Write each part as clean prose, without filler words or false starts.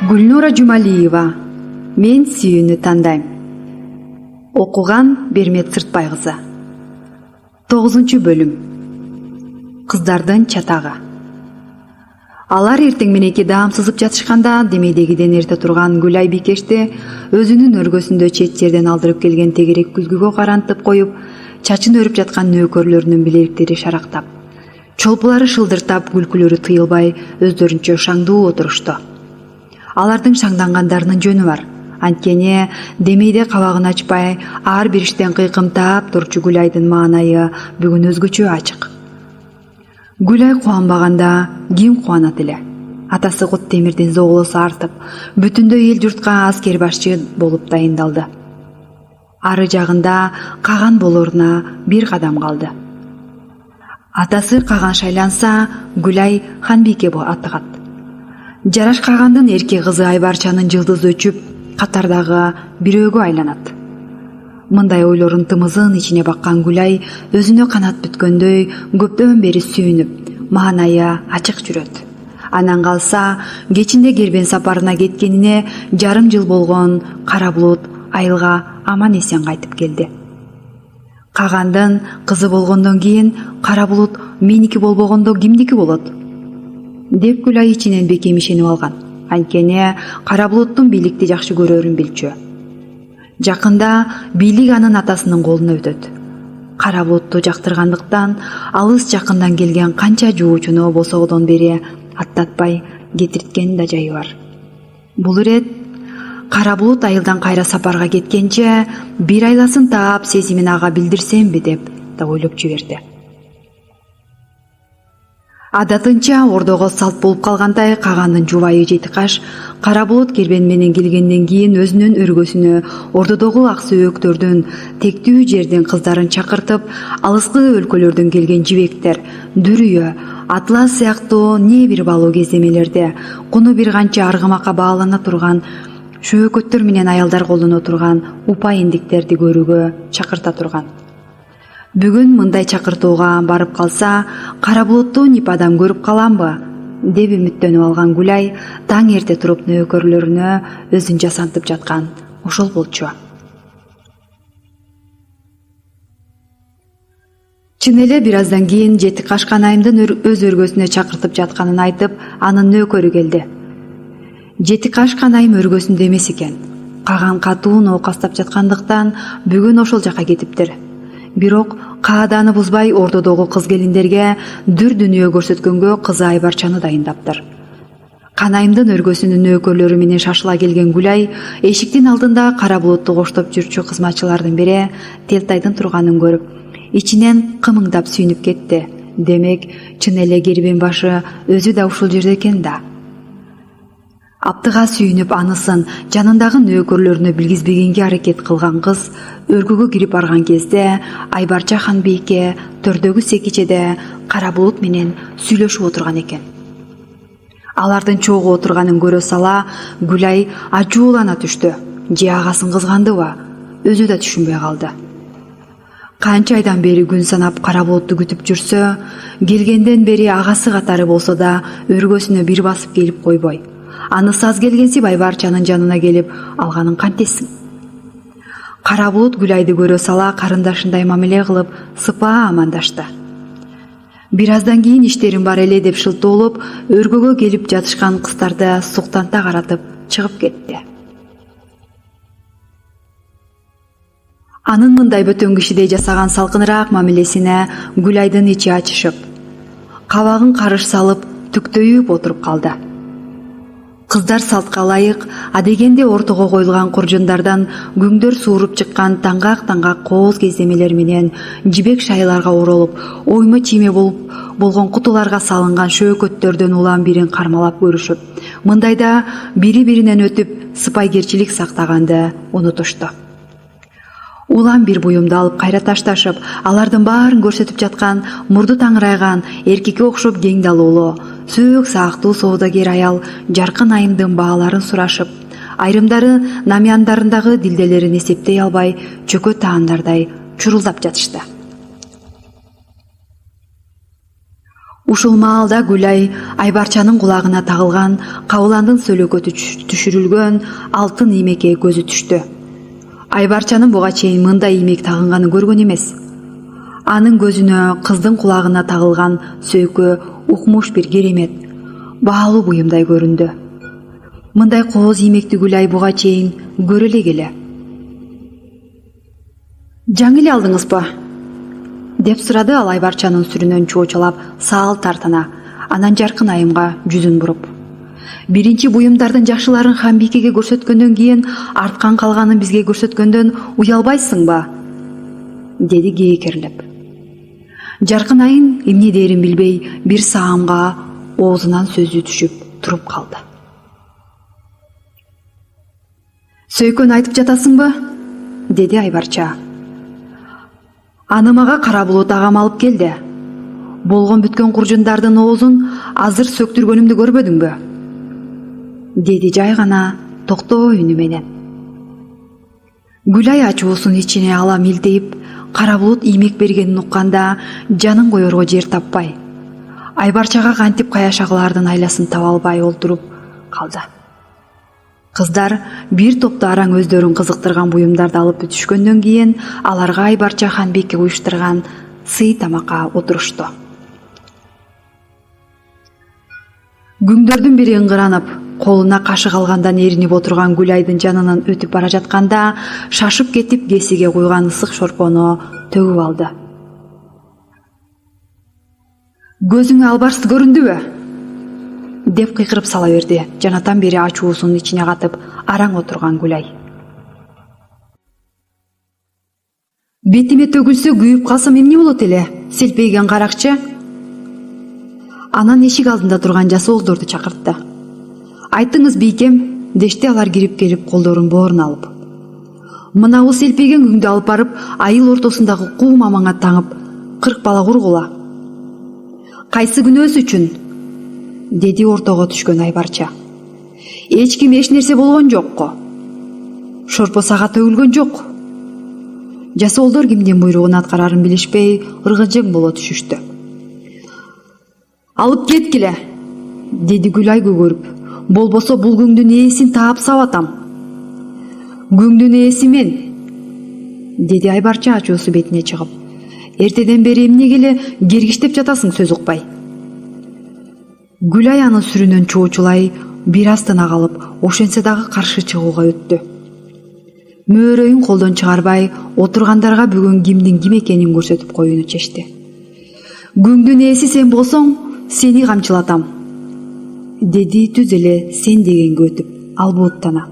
Гүлнура Жумалиева. Мен сүйүүнү тандайм. Окуган Бермет Сыртбай кызы. 9-бөлүм. Кыздардын чатагы. Алар эртең мененки даам сызып жатышканда демейдегиден эрте турган Гүлай Бикешти өзүнүн өргөсүндө чет жерден алдырып келген тегерек күзгүгө карантып коюп, чачын өрүп жаткан нөөкөрлөрүнүн билектери шарактап, чолпулары шылдыртап, күлкүлөрү тыйылбай өздөрүнчө шаңдуу отурушту. Алардын шаңдангандарынын жөнү бар. Анткени демейде кабагын ачпай, ар бир иштен кыйкымтап турчу Гүлайдын маанайы бүгүн өзгөчө ачык. Гүлай кубанбаганда ким кубанат эле? Атасы Кут Темирдин зоголосу артып, бүтүндөй эл журтка аскер башчы болуп дайындалды. Ары жагында Каган болоруна бир кадам калды. Атасы Каган шайланса, Гүлай Ханбике атыгат. Жараш Кагандын эрке кызы Айбарчанын жылдызы өчүп, катардагы бирөөгө айланат. Мындай ойлорун тымызын ичине баккан Гүлай өзүнө канат бүткөндөй көптөн бери сүйүнүп, маанайы ачык жүрөт. Анан калса, кечинде Кербен сапарына кеткенине жарым жыл болгон Кара Булут айылга аман эсен кайтып келди. Кагандын кызы болгондон кийин Кара Булут меники болбогондо кимдики болот? Деп Гүлай ичинен бекем ишенип алган. Анткени Кара Булуттун бийликти жакшы көрөрүн билчү. Жакында бийлик анын атасынын колуна өтөт. Кара Булутту жактыргандыктан алыс жакындан келген канча жуучуну босоодон бери аттатпай кетирткен да жайы бар. Бул ирет Кара Булут айылдан кайра сапарга кеткенче бир айласын таап сезимин ага билдирсемби деп да ойлоп жиберди. Адатынча ордого салт болуп калгандай Кагандын жубайы Жетикаш Кара Булут Кербен менен келгенден кийин өзүнүн өргөсүнө ордодогу ак сөөктөрдүн тектүү жердин кыздарын чакыртып, алыскы өлкөлөрдөн келген жибектер, Дүрүйө, Атлас сыяктуу не бир балуу кездемелерде куну бир канча аргымакка баалана турган шөөкөттөр менен аялдар колдоно турган упа индиктерди көрүүгө чакырта турган. Бүгүн мындай чакыртууга барып калса, Кара Булутту Нипадан көрүп каламбы деп үмүттөнүп алган Гүлай таң эрте туруп нөөкөрлөрүнө өзүн жасантып жаткан ошол болчу. Чын эле бир аздан кийин Жетикаш канайымдын өз өргөсүнө чакыртып жатканын айтып, анын нөөкөрү келди. Жетикаш канайым өргөсүндө эмес экен. Каган катуу оокастап жаткандыктан бүгүн ошол жака кетиптир. Бирок кааданы бузбай ордодогу кыз келиндерге дүр дүнүйө көрсөткөнгө кызы Айбарчаны дайындаптыр. Канайымдын өргөсүнүн нөөкөрлөрү менен шашыла келген Гүлай эшиктин алдында Кара Булутту коштоп жүрчү кызматчылардын бири Телтайдын турганын көрүп, ичинен кымыңдап сүйүнүп кетти. Демек, чын эле Кербен башы өзү да ушул жерде экен да. Аптыга сүйүнүп анысын жанындагы нөөкөрлөрүнө билгизбегенге аракет кылган кыз өргөгө кирип барган кезде Айбарча Ханбике төрдөгү секичеде Кара Булут менен сүйлөшүп отурган экен. Алардын чогуу отурганын көрө сала Гүлай ачуулана түштү. Же агасын кызгандыбы? Өзү да түшүнбөй калды. Канча айдан бери күн санап Кара Булутту күтүп жүрсө, келгенден бери агасы катары болсо да өргөсүнө бир басып келип койбой. Анысы аз келгенсип Айбарчанын жанына келип алганын кантесин. Кара Булут Гүлайды көрө сала карындашындай мамиле кылып сыпаа амандашты. Бир аздан кийин иштерим бар эле деп шылтоолоп, өргөгө келип жатышкан кыздарды суктанта каратып чыгып кетти. Анын мындай бөтөн кишидей жасаган салкыныраак мамилесине Гүлайдын ичи ачышып, кабагын карыш салып түктөйүп отуруп калды. Кыздар салтка ылайык адегенде ортого коюлган куржундардан күңдөр сууруп чыккан таңгак кооз кездемелер менен жибек шайларга оролуп, оймо чийме болгон кутуларга салынган шөөкөттөрдөн улам бирин кармалап көрүшүп, мындайда бири-биринен өтүп сыпайгерчилик сактаганды унутушту. Улам бир буюмду алып кайра ташташып, алардын баарын көрсөтүп жаткан мурду таңырайган эркекке окшоп кең далуулуу, сөөк саактуу соодагер аял Жаркын айымдын бааларын сурашып, айрымдары намыяндарындагы дилделерин эсептей албай чөкө таандардай чурулдап жатышты. Ушул маалда Гүлай Айбарчанын кулагына тагылган кабыландын сөөлөккө түшүрүлгөн алтын иймекке көзү түштү. Айбарчанын буга чейин мындай иймек тагынганын көргөн эмес. Анын көзүнө кыздын кулагына тагылган сөйкө укмуш бир керемет, баалуу буюмдай көрүндү. Мындай кооз иймекти Гүлай буга чейин көрө эле келе. Жаңы эле алдыңызбы? Деп сурады ал Айбарчанын сүрүнөн чоочалап саал тартына, анан жаркын айымга жүзүн буруп. Биринчи буюмдардын жакшыларын Ханбикеге көрсөткөндөн кийин арткан калганын бизге көрсөткөндөн уялбайсыңбы? Деди кээкерлеп. Жаркын айым эмне дээрин билбей бир саамга оозунан сөзү түшүп туруп калды. Сөйкөнү айтып жатасыңбы? Деди Айбарча. Аны мага Кара Булут агам алып келди. Болгон бүткөн куржундардын оозун азыр сөктүргөнүмдү көрбөдүңбү? Деди жай гана токтоо үнү менен. Гүлай ачуусун ичине ала милдейип, Кара Булут иймек бергенин укканда жанын коерго жер таппай, Айбарчага кантип каяшагылардын айласын таба албай олтуруп калды. Кыздар бир топто араң өздөрүн кызыктырган буюмдарды алып бүтүшкөндөн кийин аларга Айбарча Ханбекке уюштурган сый тамакка отурушту. Күңдөрдүн бири ыңгыранып, колуна кашык алгандан эринип отурган Гүлайдын жанынан өтүп бара жатканда шашып кетип кесиге куйган ысык шорпону төгүп алды. Көзүңө албарсы көрүндүбү? Деп кыйкырып сала берди. Жанатан бери ачуусун ичине катып араң отурган Гүлай. Бетиме төгүлсө күйүп калсам эмне болот эле? Селпейген каракчы. Анан эшик алдында турган жасоолдорду чакыртты. Айтыңыз бийкем, дешти алар кирип келип колдорун боорун алып. Мынабу селпейген күңдү алып барып, айыл ортосундагы куу мамаңа таңып, 40 бала кургула. Кайсы күнөөсү үчүн? Деди ортого түшкөн Айбарча. Эч ким эч нерсе болгон жокко. Шорпо сага төгүлгөн жок. Жасоолдор кимдин буйругун аткарарын билишпей, ыргыжың боло түшүштү. Алып кеткиле, деди Гүлай көгөрүп. Болбосо бул күңдүн ээсин таап сабатам. Күңдүн ээси мен, деди Айбарча ачуусу бетине чыгып. Эртеден бери эмнеге эле кергиштеп жатасың сөз укпай? Гүлай аны сүрүнөн чоочулай бир аз тына калып, ошентсе дагы каршы чыгууга өттү. Мөөрөйүн колдон чыгарбай, отургандарга бүгүн кимдин ким экенин көрсөтүп коюуну чечти. Күңдүн ээси сен болсоң, сени камчылатам, деди түз эле сен дегенге өтүп, албууттана.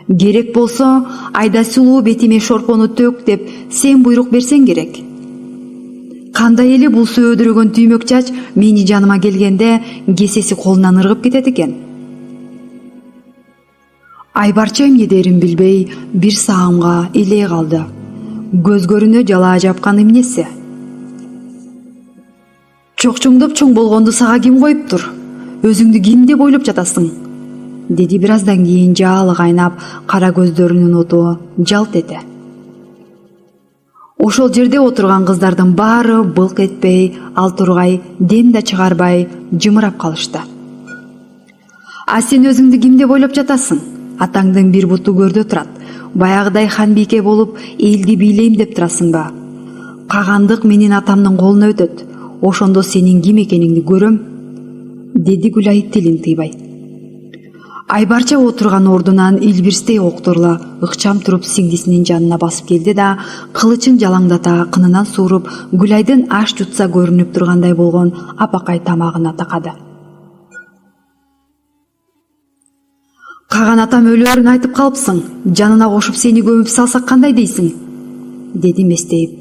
Керек болсо, айда сулуу бетиме шорпону төк деп сен буйрук берсең керек. Кандай эле бул сөөдүрөгөн түймөк чач мени жаныма келгенде кесеси колунан ыргып кетет экен. Айбарча эмне дерин билбей бир саамга эле калды. Көзгөрүнө жалаа жапкан эмнеси? Чокчуңдоп чоң болгонду сага ким коюптур? Өзүңдү ким деп ойлоп жатасың? Деди бир аздан кийин жаалы кайнап, кара көздөрүнүн оту жалт эте. Ошол жерде отурган кыздардын баары былк этпей, ал тургай, дем да чыгарбай жымырап калышты. А сен өзүңдү ким деп ойлоп жатасың? Атаңдын бир буту көрдө турат. Баягыдай Ханбике болуп, элди бийлейм деп турасыңбы? Кагандык менин атамдын колуна өтөт. Ошондо сенин ким экениңди көрөм, деди Гүлай тилин тыйбай. Айбарча отурган ордунан илбирстей окторула ыкчам туруп сиңдисинин жанына басып келди да, кылычын жалаңдата кынынан сууруп, Гүлайдын аш жутса көрүнүп тургандай болгон апакай тамагына такады. Каган атам өлөөрүн айтып калыпсың, жанына кошуп сени көмүп салсак кандай дейсиң? Деди местейип.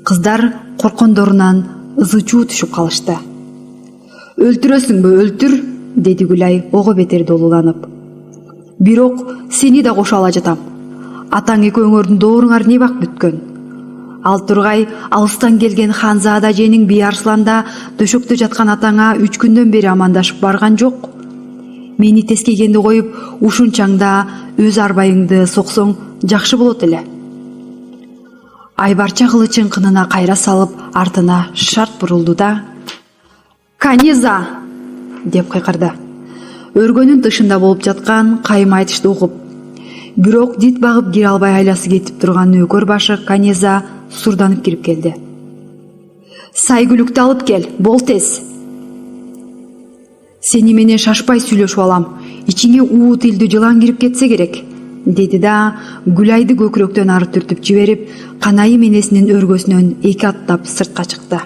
Кыздар коркондорунан ызы-чуу түшүп калышты. Өлтүрөсүңбү, өлтүр, деди Гүлай ого бетер долуланып. Бирок сени да кошо ала жатам. Атаң экөөңөрдүн дооруңар не бак бүткөн. Ал тургай алыстан келген Ханзада женин бий Арсланда төшөктө жаткан атаңа 3 күндөн бери амандашып барган жок. Мени тескегенди коюп, ушунчаңда өз арбайыңды соксоң жакшы болот эле. Айбарча кылычын кынына кайра салып, артына шарт бурулду да: Каниза! Деп кыйкырды. Өргөнүн тышында болуп жаткан кайым айтышты угуп, бирок дит багып кире албай айласы кетип турган нөөкөр башы Каниза сурданып кирип келди. Сайгүлүктү алып кел, бол тез. Сени менен шашпай сүйлөшүп алам. Ичиңе уу тилдүү жылан кирип кетсе керек, деди да Гүлайды көкүрөктөн ары түртүп жиберип, канайым энесинин өргөсүнөн эки аттап сыртка чыкты.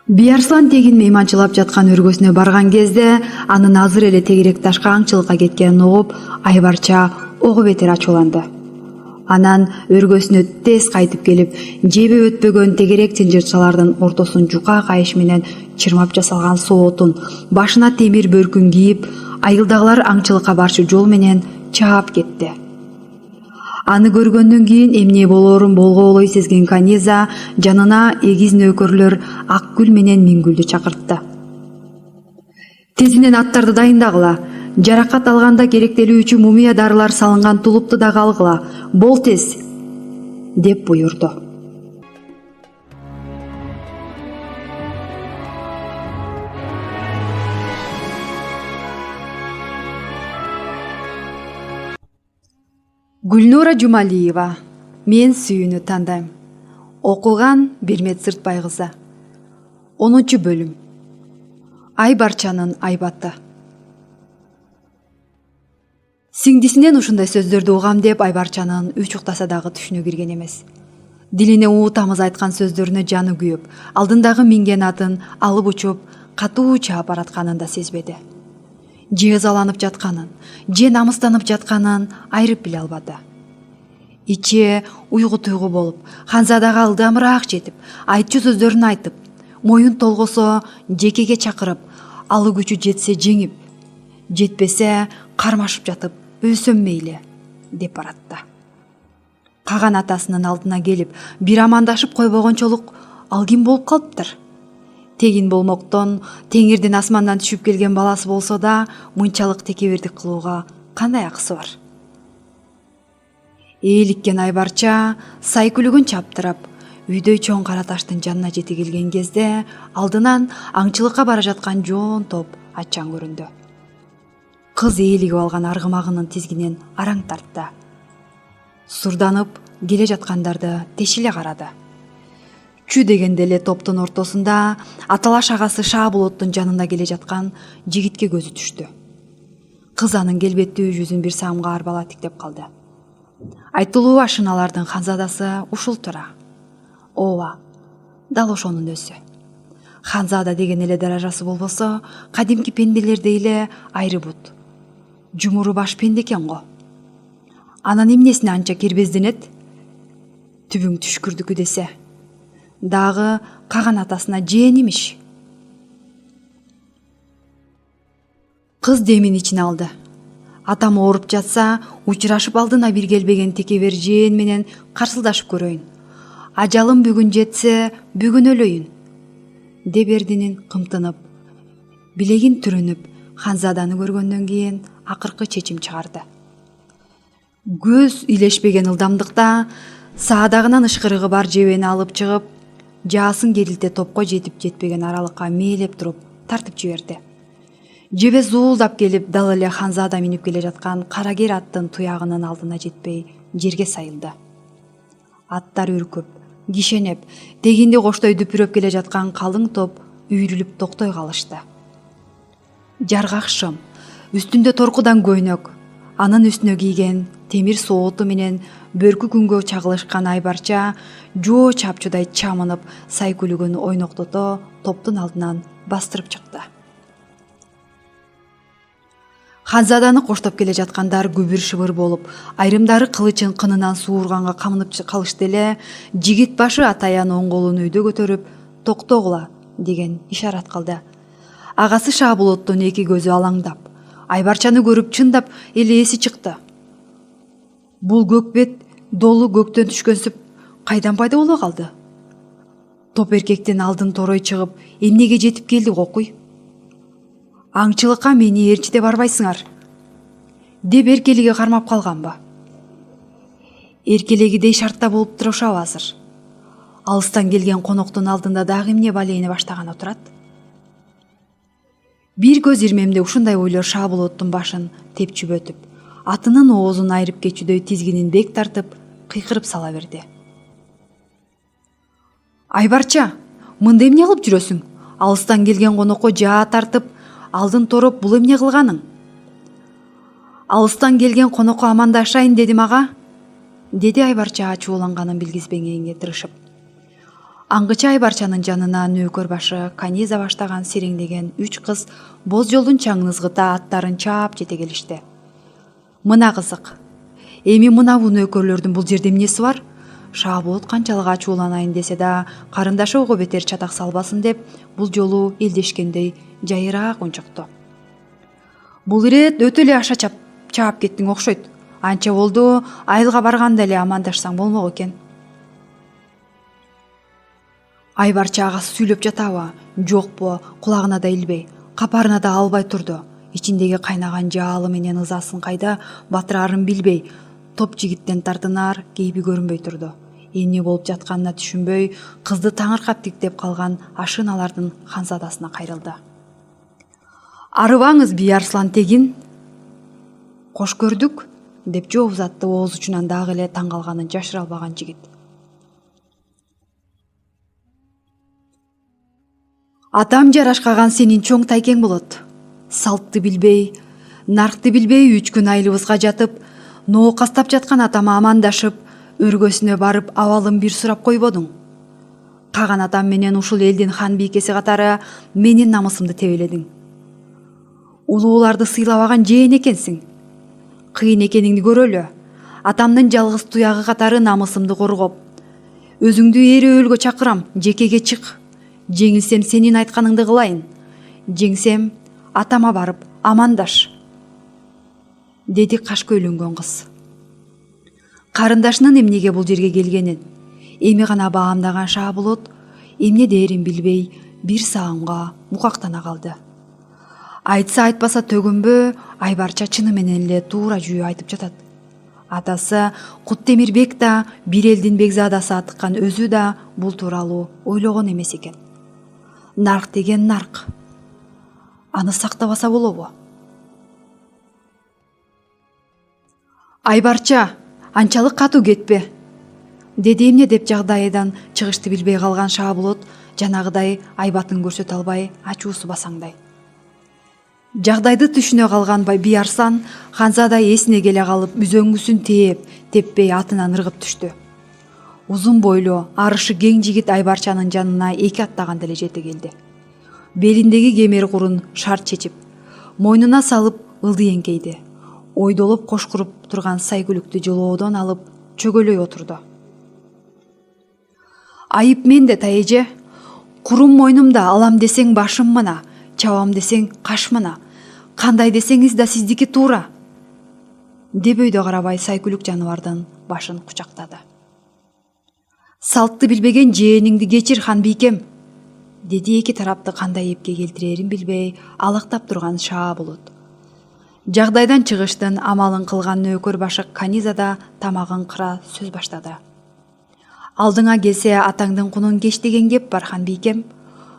Биярслан тегин мейманчылап жаткан өргөсүнө барган кезде анын азыр эле тегерек ташка аңчылыкка кеткенин угуп, Айбарча ого бетер ачууланды. Анан өргөсүнө тез кайтып келип, жеби өтпөгөн тегерек чынжырчалардын ортосун жука кайыш менен чырмап жасалган соотун, башына темир бөркүн кийип, айылдагылар аңчылыкка барчу жол менен чаап кетти. Аны көргөндөн кийин эмне болоорун болгоолой сезген Каниза жанына эгиз нөөкөрлөр Акгүл менен Миңгүлдү чакыртты. Тезинен аттарды дайындагыла, жаракат алганда керектелүүчү мумия дарылар салынган тулупту да алгыла, бол тез, деп буйрду. Гүлнура Жумалиева, мен сүйүүнү тандайм. Окуган Бермет Сыртбай кызы. 10-бөлүм. Айбарчанын айбаты. Сиңдисинен ушундай сөздөрдү угам деп Айбарчанын үч уктаса дагы түшүнө кирген эмес. Дилине уу тамыз айткан сөздөрүнө жаны күйүп, алдындагы минген атын алып учуп, катуу чаап баратканын да сезбеди. Же ызаланып жатканын, же намыстанып жатканын айрып биле албады. Ичи уйгу-туйгу болуп, Ханзадага ылдамыраак жетип, айтчу сөздөрүн айтып, моюн толгосо жекеге чакырып, алы күчү жетсе жеңип, жетпесе кармашып жатып, өлсөм мейли, деп баратты. Каган атасынын алдына келип, бир амандашып койбогончолук ал ким болуп калыптыр? Тегин болмоктон теңирдин асмандан түшүп келген баласы болсо да, мынчалык текебердик кылууга кандай акысы бар? Ээликкен Айбарча сайкүлүгүн чаптырап, үйдөй чоң кара таштын жанына жете келген кезде алдынан аңчылыкка бара жаткан жоон топ аччан көрүндү. Кыз ээлигип алган аргымагынын тизгинен араң тартты. Сурданып келе жаткандарды тешиле карады. Чү дегенде эле топтун ортосунда аталаш агасы Шаабулоттун жанында келе жаткан жигитке көзү түштү. Кыз анын келбеттүү жүзүн бир саамга арбала тиктеп калды. Айтылуу ашыналардын ханзадасы ушул тура. Ооба, дал ошонун өзү. Ханзада деген эле даражасы болбосо, кадимки пенделердей эле айры бут, жумуру баш пенде экен го. Анан эмнесине анча кирбезденет? Түбүң түшкүрдүкү десе. Дагы каган атасына жээн имиш. Кыз демин ичине алды. Атам ооруп жатса, учурашып алдына бир келбеген текебер жээн менен карсылдашып көрөйүн. Ажалым бүгүн жетсе, бүгүн өлөйүн. Деп эрдинин кымтынып, билегин түрөнүп, Ханзаданы көргөндөн кийин акыркы чечим чыгарды. Көз илешпеген ылдамдыкта саадагынан ышкырыгы бар жебени алып чыгып, жаасын керилте топко жетип жетпеген аралыкка мээлеп туруп тартып жиберди. Жебе зуулдап келип, дал эле Ханзада минип келе жаткан карагер аттын туягынын алдына жетпей жерге сайылды. Аттар үркүп, кишенеп, тегинди коштой дүпүрөп келе жаткан калың топ үйрүлүп токтой калышты. Жаргак шым, үстүндө торкудан көйнөк, анын үстүнө кийген темир сооту менен бөркү күнгө чагылышкан Айбарча жоо чапчудай чамынып, сайкүлүгүн ойноктото топтун алдынан бастырып чыкты. Ханзаданы коштоп келе жаткандар күбүр-шыбыр болуп, айрымдары кылычын кынынан суурганга камынып калышты эле, жигит башы атаян оң колун өйдө көтөрүп, токтогула деген ишарат кылды. Агасы Шаабулоттун эки көзү алаңдап, Айбарчаны көрүп чындап эле эси чыкты. Бул көк бет долу көктөн түшкөн сүп кайдан пайда боло калды? Топ эркектен алдын торой чыгып, эмнеге жетип келди окуй? Аңчылыкка мени ээрчите барбайсыңар, деп эркелиге кармап калганбы? Эркелегидей шартта болуп турушабы азыр? Алыстан келген коноктун алдында дагы эмне балейни баштаган отурат. Бир көз ирмемде ушундай ойлор Шабулоттун башын тепчип өтүп, атынын оозун айрып кетчүдөй тизгинин бек тартып, кыйкырып сала берди. Айбарча, мында эмне кылып жүрөсүң? Алыстан келген конокко жаа тартып, алдын тороп, бул эмне кылганың? Алыстан келген конокко амандашайын дедим ага, деди Айбарча ачууланганын билгизбегенге тырышып. Аңгыча Айбарчанын жанына нөөкөр башы Каниза баштаган сереңдеген 3 кыз боз жолдун чаңын ызгыта аттарын чаап жете келишти. Мына кызык. Эми мынабу нөөкөрлөрдүн бул жерде эмнеси бар? Шабулот канчалык ачууланайын десе да, карындашы ого бетер чатак салбасын деп, бул жолу элдешкендей жайыраак унчукту. Бул ирет өтө эле аша чаап кеттиң окшойт. Анча болду, айылга барганда эле амандашсаң болмок экен. Айбарча агасы сүйлөп жатабы, жокпу, кулагына да илбей, капарына да албай турду. Ичиндеги кайнаган жаалы менен ызасын кайда батырарын билбей, топ жигиттен тартынаар кейби көрүнбөй турду. Эмне болуп жатканына түшүнбөй, кызды таңыркап тиктеп калган ашыналардын ханзадасына кайрылды. Арыбаңыз би Арслан тегин? Кош көрдүк, деп жооп узатты ооз учунан дагы эле таң калганын жашыра албаган жигит. Атам жарашкаган сенин чоң тайкең болот. Салтты билбей, наркты билбей 3 күн айлыбызга жатып, ноокастап жаткан атама амандашып, өргөсүнө барып абалын бир сурап койбодуң. Каган атам менен ушул элдин хан бийкеси катары менин намысымды тебеледиң. Улууларды сыйлабаган жээн экенсиң. Кыйын экениңди көрөлү. Атамдын жалгыз туягы катары намысымды коргоп, өзүңдү эриөлгө чакырам, жекеге чык. Жеңилсем сенин айтканыңды кылайын. Жеңсем атама барып амандаш, деди каш көйлөнгөн кыз. Карындашынын эмнеге бул жерге келгенин эми гана баамдаган Шабулот эмне дээрин билбей бир саамга мукактана калды. Айтса айтпаса төгүнбө, Айбарча чыны менен эле туура жүйө айтып жатат. Атасы Куттемирбек да, бир элдин бекзадасы атыккан өзү да бул тууралуу ойлогон эмес экен. Нарк деген нарк. Аны сактабаса болобу? Айбарча, анчалык катуу кетпе, деди эмне деп жагдайдан чыгышты билбей калган Шабулот жанагыдай айбатын көрсөтө албай ачуусу басаңдай. Жагдайды түшүнө калган би Арслан ханзада эсине келе калып үзөңгүсүн теппей атынан ыргып түштү. Узун бойлуу, арышы кең жигит Айбарчанын жанына 2 аттаганда эле жете келди. Белиндеги кемер курун шарт чечип, мойнуна салып ылды эңкейди. Ойдолуп кошкуруп турган сайгүлүктү жылоодон алып чөгөлөй отурду. Айып менде таэже, курум мойнумда, алам десең башым мына, чабам десең каш мына, кандай десеңиз да сиздики туура, деп өйдө карабай сайкүлүк жаныбардын башын кучактады. Салтты билбеген жээниңди кечир хан бийкем, деди эки тарапты кандай эпке келтирерин билбей алактап турган Шабулот. Жагдайдан чыгыштын амалын кылган нөөкөр башы Каниза да тамагын кыра сөз баштады. Алдыңа келсе атаңдын кунун кеч деген кеп бар хан бийкем,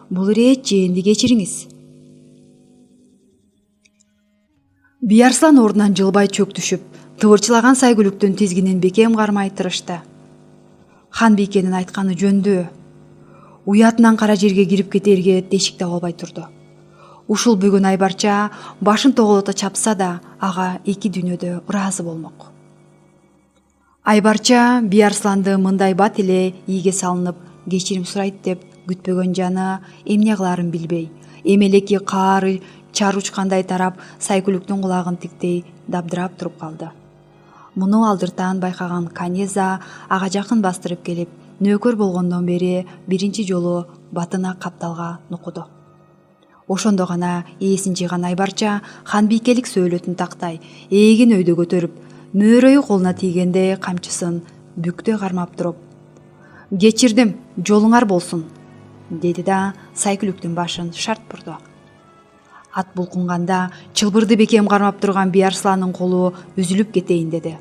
бул ирет жээнди кечириңиз. Би Арслан ордунан жылбай чөк түшүп, тыбырчылаган сайгүлүктүн тизгинин бекем кармай тырышты. Хан бийкенин айтканы жөндү. Уятынан кара жерге кирип кетерге дешик да болбой турду. Ушул бүгүн Айбарча башын тоголото чапса да, ага эки дүйнөдө ыраазы болмок. Айбарча би Арсланды мындай бат эле ийге салынып кечирим сурайт деп күтпөгөн жаны эмне кыларын билбей, эмелеки каары чар учкандай тарап сайкүлүктүн кулагын тиктей дабдырап туруп калды. Муну алдыртан байкаган Каниза ага жакын бастырып келип, нөөкөр болгондон бери биринчи жолу батына капталга нукуду. Ошондо гана ээсин жыйган Айбарча хан бийкелик сөөлөтүн тактай, ээген өйдө көтөрүп, мөөрөйү колуна тийгенде камчысын бүктөй кармап туруп, "Кечирдим, жолуңар болсун", деди да сайкүлүктүн башын шарт бурду. Ат булкунганда чылбырды бекем кармап турган би Арсландын колу үзүлүп кетейин деди.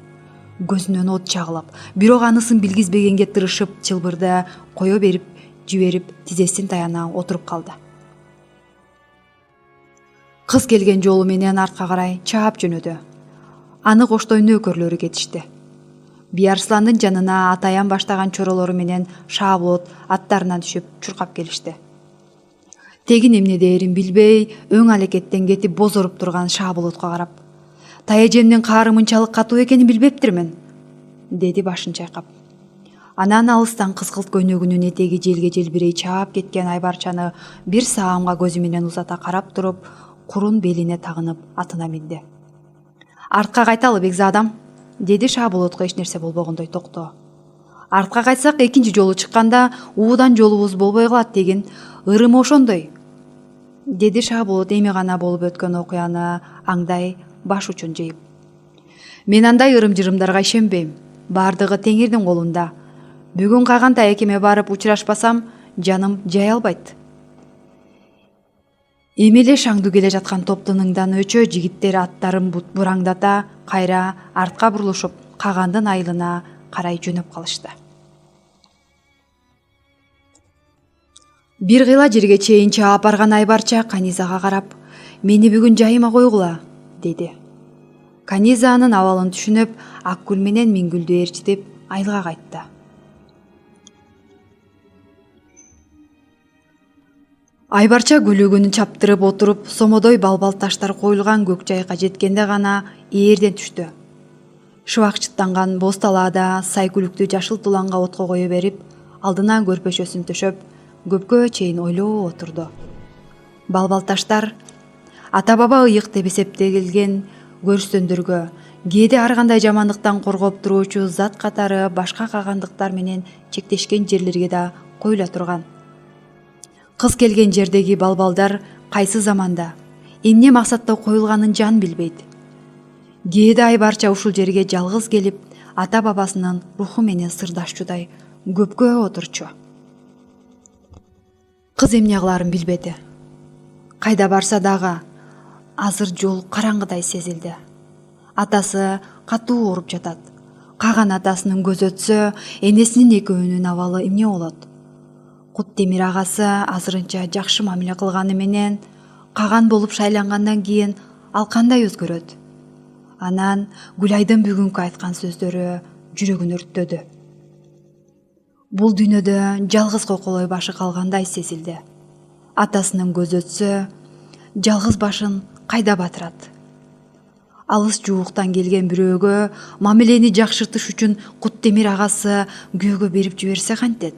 көзүнөн от чагылып, бирок анысын билгизбегенге тырышып чылбырды кое берип жиберип тизесин таяна отуруп калды. Кыз келген жолу менен артка карай чаап жөнөдү. Аны коштой нөөкөрлөрү кетишти. Биярсландын жанына атаян баштаган чоролору менен Шаболот аттарынан түшүп чуркап келишти. Тегин эмне дээрин билбей, өң алекеттен кетип бозоруп турган Шаболотко карап: "Таяжемдин каары мынчалык катуу экенин билбептирмин", деди башын чайкап. Анан алыстан кызгылт көйнөгүнүн этеги желге желбирей чаап кеткен Айбарчаны бир саамга көзү менен узата карап туруп, курун белине тагынып атына минди. "Артка кайталы, Бекзадам", деди Шаболотко эч нерсе болбогондой токтоо. "Артка кайтсак экинчи жолу чыкканда уудан жолубуз болбой калат деген ырымы ошондой", деди Шаболот эми гана болуп өткөн окуяны аңдай баш учун жейип. "Мен андай ырым-жырымдарга ишенбейм. Бардыгы Теңирдин колунда. Бүгүн каган экеме барып учурашпасам, жаным жай албайт". Эми эле шаңдуу келе жаткан топтун ыңдан өчө жигиттер аттарын бураңдата кайра артка бурулушуп, кагандын айылына карай жөнөп калышты. Бир кыйла жерге чейин чаап барган Айбарча Канизага карап: "Мени бүгүн жайыма койгула", деди. Каниза анын абалын түшүнүп, Акгүл менен Мингүлдү ээрчитип айылга кайтты. Айбарча көлөгөнүн чаптырып отуруп, сомодой балбал таштар коюлган көк жайга жеткенде гана ээрден түштү. Шыбакчыттанган боз талаада сайкүлүктү жашыл туланга отко кое берип, алдына көрпөшөсүн төшөп, көпкө чейин ойлоо отурду. Балбал таштар ата-баба ыйык деп эсептелген көрүстөндөргө, кээде ар кандай жамандыктан коргоп туруучу зат катары башка кагандыктар менен чектешкен жерлерге да коюла турган. Кыз келген жердеги балбалдар кайсы заманда, эмне максатта коюлганын жан билбейт. Кээде Айбарча ушул жерге жалгыз келип, ата-бабасынын руху менен сырдашчудай көпкө отурчу. Кыз эмне кыларын билбеди. Кайда барса дагы азыр жол караңгыдай сезилди. Атасы катуу ооруп жатат. Каган атасынын көзү өтсө, энесинин экөөнүн абалы эмне болот? Куттемир агасы азырынча жакшы мамиле кылганы менен, каган болуп шайлангандан кийин ал кандай өзгөрөт? Анан Гүлайдын бүгүнкү айткан сөздөрү жүрөгүн өрттөдү. Бул дүйнөдө жалгыз коколой башы калгандай сезилди. Атасынын көзү өтсө, жалгыз башын кайда батырат? Алыс жууктан келген бирөөгө мамилени жакшыртыш үчүн Куттемир агасы күйөөгө берип жиберсе кантет?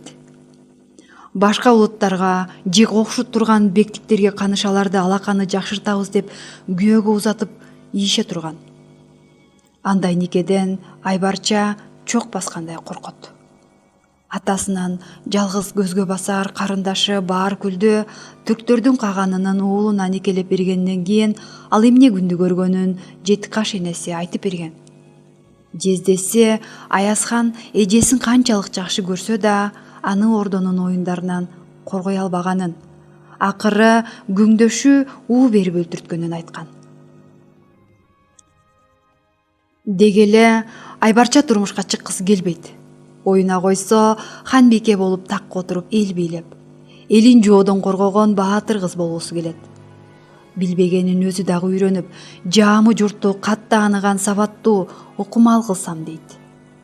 Башка улуттарга жек окшуп турган бектиктерге канышаларды алаканы жакшыртабыз деп күйөөгө узатып ийише турган. Андай никеден Айбарча чок баскандай коркот. Атасынан жалгыз көзгө басар карындашы Бааркүлдү Түрктөрдүн каганынын уулуна никелеп бергенден кийин ал эмне күндү көргөнүн Жетикаш энеси айтып берген. Жездеси Аязхан эжесин канчалык жакшы көрсө да, аны ордонун оюндарынан коргой албаганын, акыры күңдөшү уу берип өлтүрткөнүн айткан. Деги эле Айбарча турмушка чыккысы келбейт. Оюна койсо ханбике болуп такка отуруп эл бийлеп, элин жоодон коргогон баатыр кыз болгусу келет. Билбегенин өзү дагы үйрөнүп, жаамы журтту катты тааныган сабаттуу окумал кылсам дейт.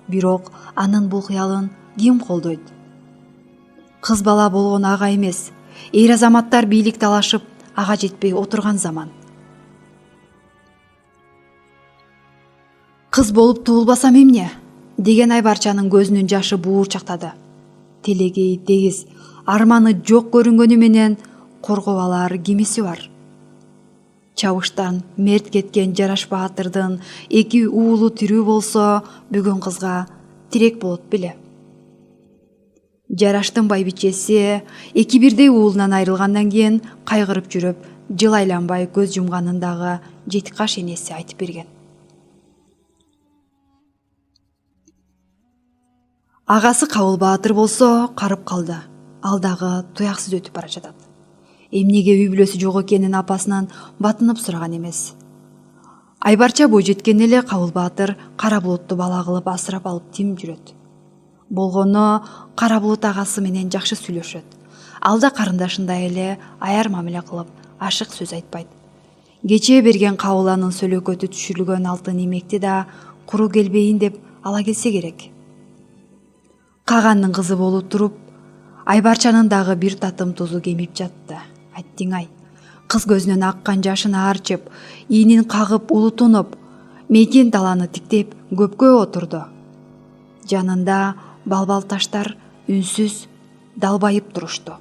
Бирок анын бул кыялын ким колдойт? Кыз бала болгон ага эмес, эр азаматтар бийлик талашып, ага жетпей отурган заман. Кыз болуп туулбасам эмне? Деген Айбарчанын көзүнүн жашы буурчактады. Телеги тегиз, арманы жок көрүнгөнү менен коргоп алар кимиси бар? Чабыштан мерт кеткен Жараш Баатырдын 2 уулу тирүү болсо, бүгүн кызга тирек болот беле? Жараштын байбичеси 2 бирдей уулунан айрылгандан кийин кайгырып жүрүп, жыл айланбай көз жумганын дагы Жетикаш энеси айтып берген. Агасы Кабыл Баатыр болсо карып калды. Ал дагы туяксыз өтүп бара жатат. Эмнеге үй бүлөсү жок экенин апасынан батынып сураган эмес. Айбарча бойжеткен эле Кабыл баатыр Кара Булутту бала кылып асырап алып тим жүрөт. Болгону Кара Булут агасы менен жакшы сүйлөшөт. Ал да карындашындай эле аяр мамиле кылып, ашык сөз айтпайт. Кечээ берген Кабыланын сөлөкөтү түшүрүлгөн алтын эмекти да куру келбейин деп ала келсе керек. Каганның кызы болуп туруп, Айбарчанын дагы бир татым тузу кемип жатты. Айттың-ай. Кыз көзүнөн аккан жашын аарчып, иинин кагып улутунуп, мейкен таланы тиктеп көпкө отурду. Жанында балбал таштар үнсүз далбайып турушту.